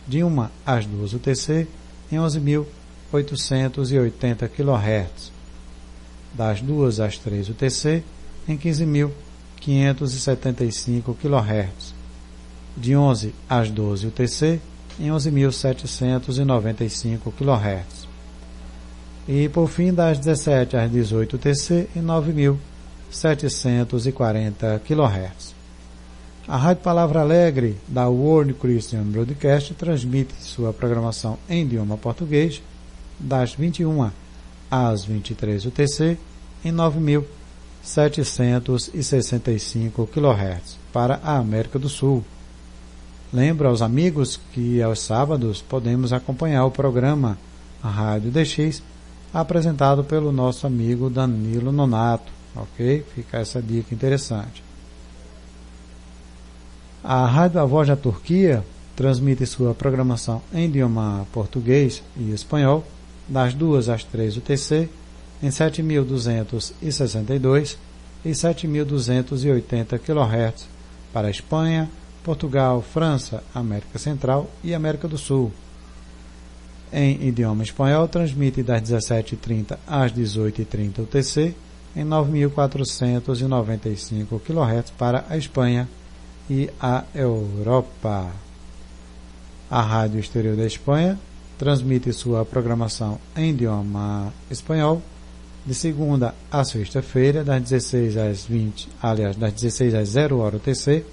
de 1 às 2 UTC em 11.880 kHz, das 2 às 3 UTC em 15.575 kHz, de 11 às 12 UTC em 11.795 kHz, e por fim das 17 às 18 UTC em 9.740 kHz. A Rádio Palavra Alegre da World Christian Broadcast transmite sua programação em idioma português das 21 às 23 UTC em 9.765 kHz para a América do Sul. Lembro aos amigos que aos sábados podemos acompanhar o programa Rádio DX, apresentado pelo nosso amigo Danilo Nonato, ok? Fica essa dica interessante. A Rádio A Voz da Turquia transmite sua programação em idioma português e espanhol das 2 às 3 UTC em 7.262 e 7.280 kHz para a Espanha, Portugal, França, América Central e América do Sul. Em idioma espanhol, transmite das 17h30 às 18h30 UTC em 9.495 kHz para a Espanha e a Europa. A Rádio Exterior da Espanha transmite sua programação em idioma espanhol de segunda a sexta-feira, das 16 às 20, aliás, das 16 às 0 UTC,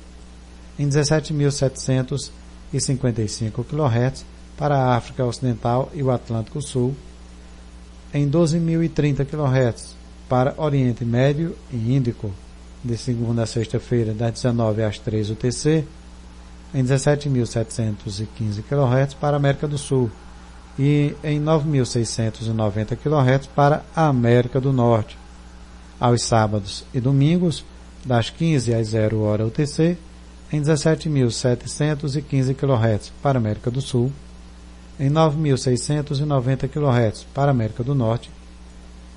em 17.755 kHz para a África Ocidental e o Atlântico Sul, em 12.030 kHz para Oriente Médio e Índico, de segunda a sexta-feira, das 19 às 3 UTC, em 17.715 kHz para a América do Sul e em 9.690 kHz para a América do Norte. Aos sábados e domingos, das 15 às 0 UTC, em 17.715 kHz para a América do Sul, em 9.690 kHz para a América do Norte,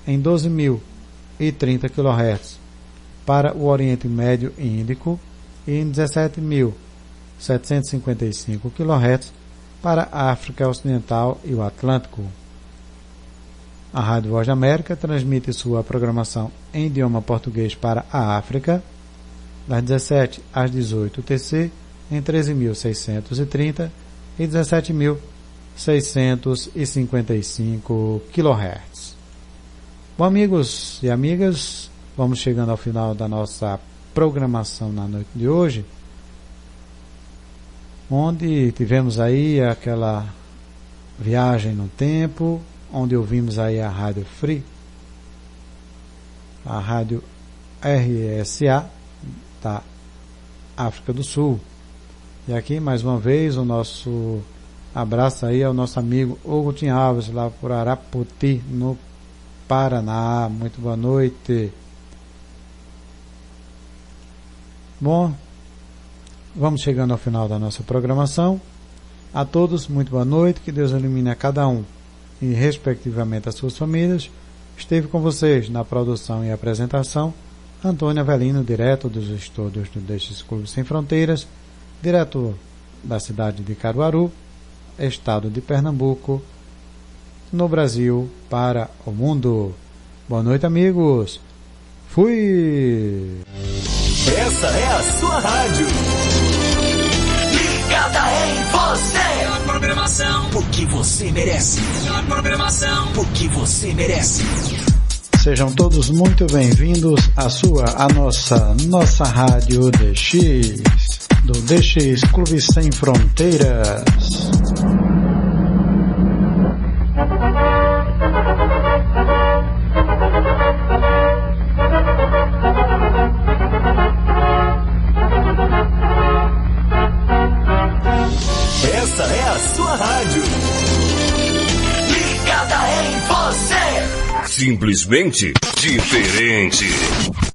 em 12.030 kHz para o Oriente Médio e Índico e em 17.755 kHz para a África Ocidental e o Atlântico. A Rádio Voz da América transmite sua programação em idioma português para a África, das 17 às 18 UTC, em 13.630 e 17.655 kHz. Bom, amigos e amigas, vamos chegando ao final da nossa programação na noite de hoje. onde tivemos aí aquela viagem no tempo, onde ouvimos aí a Rádio Free, a Rádio RSA da África do Sul. E aqui mais uma vez o nosso abraço aí ao nosso amigo Hugo Alves, lá por Araputi, no Paraná. Muito boa noite. Bom, vamos chegando ao final da nossa programação. A todos, muito boa noite, que Deus ilumine a cada um e respectivamente as suas famílias. Esteve com vocês na produção e apresentação Antônio Avelino, direto dos estúdios do Deixe-se Clube Sem Fronteiras, direto da cidade de Caruaru, estado de Pernambuco, no Brasil, para o mundo. Boa noite, amigos. Fui! Essa é a sua rádio. Ligada em você. A programação, porque você merece. A programação, porque você merece. Sejam todos muito bem-vindos à nossa rádio DX, do DX Clube Sem Fronteiras. Essa é a sua rádio. Ligada em você. Simplesmente diferente.